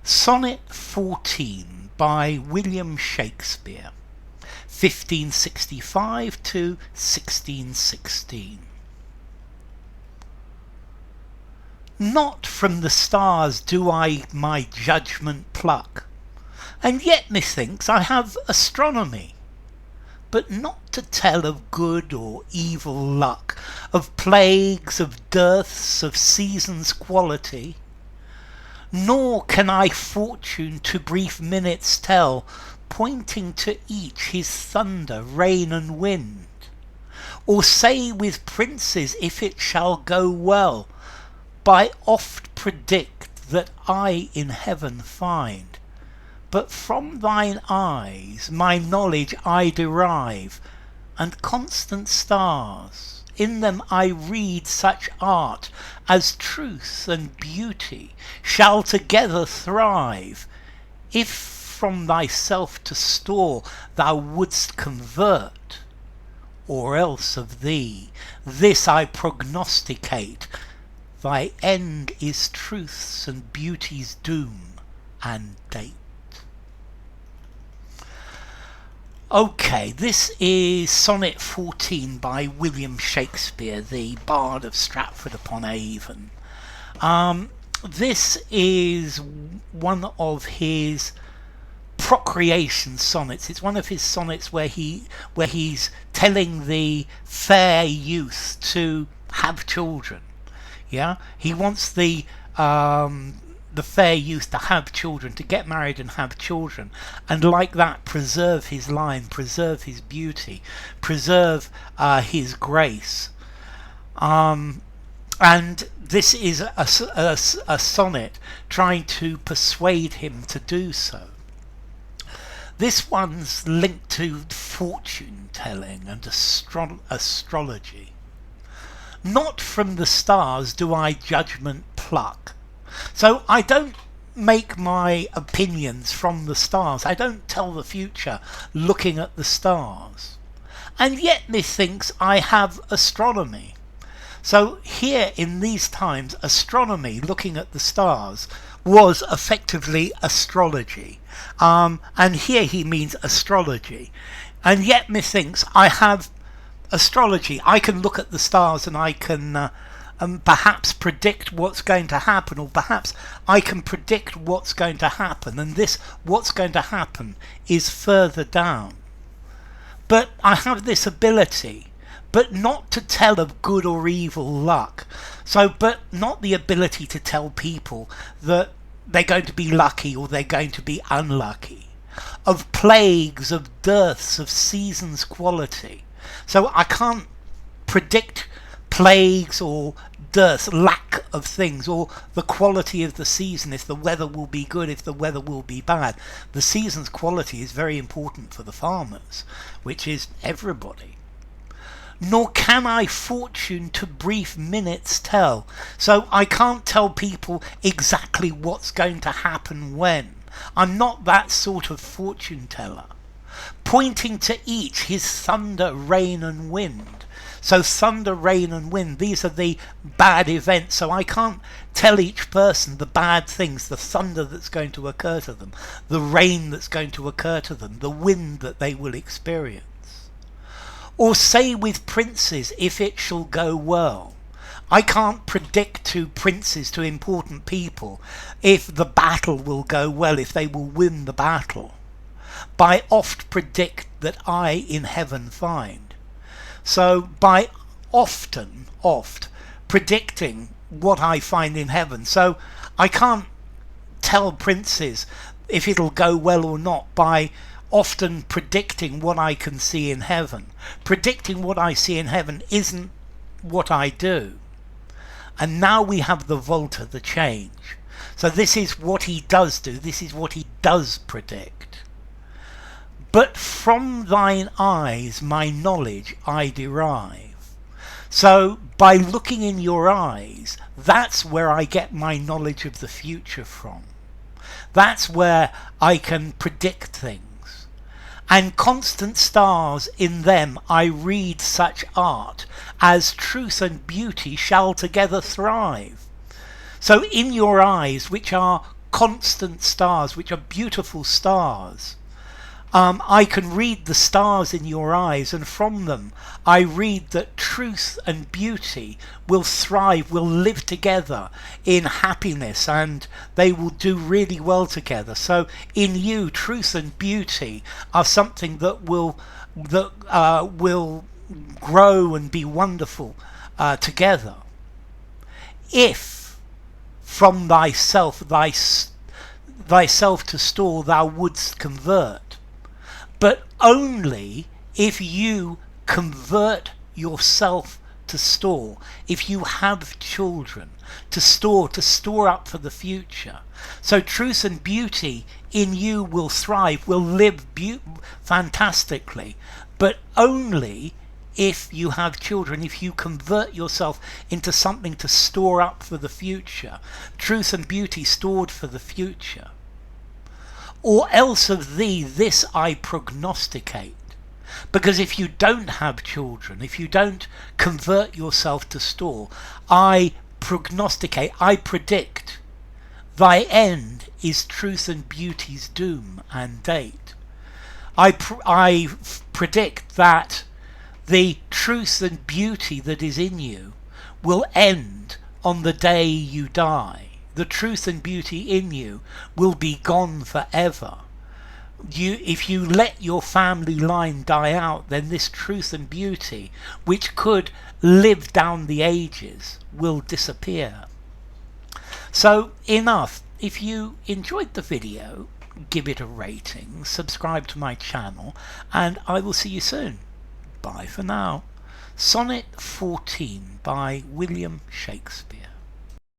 Sonnet 14 by William Shakespeare, 1565 to 1616. Not from the stars do I my judgement pluck, and yet methinks I have astronomy, but not to tell of good or evil luck, of plagues, of dearths, of seasons' quality. Nor can I fortune to brief minutes tell, pointing to each his thunder, rain, and wind, or say with princes if it shall go well, by oft predict that I in heaven find. But from thine eyes my knowledge I derive, and constant stars, in them I read such art as truth and beauty shall together thrive, if from thyself to store thou wouldst convert, or else of thee this I prognosticate, thy end is truth's and beauty's doom and date. Okay, this is Sonnet 14 by William Shakespeare, the Bard of Stratford-upon-Avon. This is one of his procreation sonnets. It's one of his sonnets where he's telling the fair youth to have children. Yeah, he wants the fair youth to have children, to get married and have children, and like that preserve his line, preserve his beauty, preserve his grace. And this is a sonnet trying to persuade him to do so. This one's linked to fortune telling and astrology. Not from the stars do I judgement pluck. So I don't make my opinions from the stars. I don't tell the future looking at the stars. And yet methinks I have astronomy. So here in these times, astronomy, looking at the stars, was effectively astrology. And here he means astrology. And yet methinks I have astrology. I can look at the stars and I can perhaps predict what's going to happen, or perhaps I can predict what's going to happen, and this what's going to happen is further down. But I have this ability, but not to tell of good or evil luck. So, but not the ability to tell people that they're going to be lucky or they're going to be unlucky. Of plagues, of dearths, of seasons' quality. So I can't predict plagues or dearth, lack of things, or the quality of the season, if the weather will be good, if the weather will be bad. The season's quality is very important for the farmers, which is everybody. Nor can I fortune to brief minutes tell. So I can't tell people exactly what's going to happen when. I'm not that sort of fortune teller. Pointing to each his thunder, rain and wind. So thunder, rain and wind, these are the bad events. So I can't tell each person the bad things, the thunder that's going to occur to them, the rain that's going to occur to them, the wind that they will experience. Or say with princes if it shall go well. I can't predict to princes, to important people, if the battle will go well, if they will win the battle. By oft predict that I in heaven find. So by oft predicting what I find in heaven. So I can't tell princes if it'll go well or not by often predicting what I can see in heaven. Predicting what I see in heaven isn't what I do. And now we have the volta, the change. So this is what he does do. This is what he does predict. But from thine eyes my knowledge I derive. So by looking in your eyes, that's where I get my knowledge of the future from. That's where I can predict things. And constant stars, in them I read such art as truth and beauty shall together thrive. So in your eyes, which are constant stars, which are beautiful stars. I can read the stars in your eyes, and from them I read that truth and beauty will thrive, will live together in happiness, and they will do really well together. So in you, truth and beauty are something that will grow and be wonderful together. If from thyself to store thou wouldst convert, but only if you convert yourself to store, if you have children to store up for the future. So truth and beauty in you will thrive, will live fantastically, but only if you have children, if you convert yourself into something to store up for the future, truth and beauty stored for the future. Or else of thee this I prognosticate. Because if you don't have children, if you don't convert yourself to store, I prognosticate, I predict, thy end is truth and beauty's doom and date. I predict that the truth and beauty that is in you will end on the day you die. The truth and beauty in you will be gone forever. If you let your family line die out, then this truth and beauty, which could live down the ages, will disappear. So enough. If you enjoyed the video, give it a rating, subscribe to my channel, and I will see you soon. Bye for now. Sonnet 14 by William Shakespeare.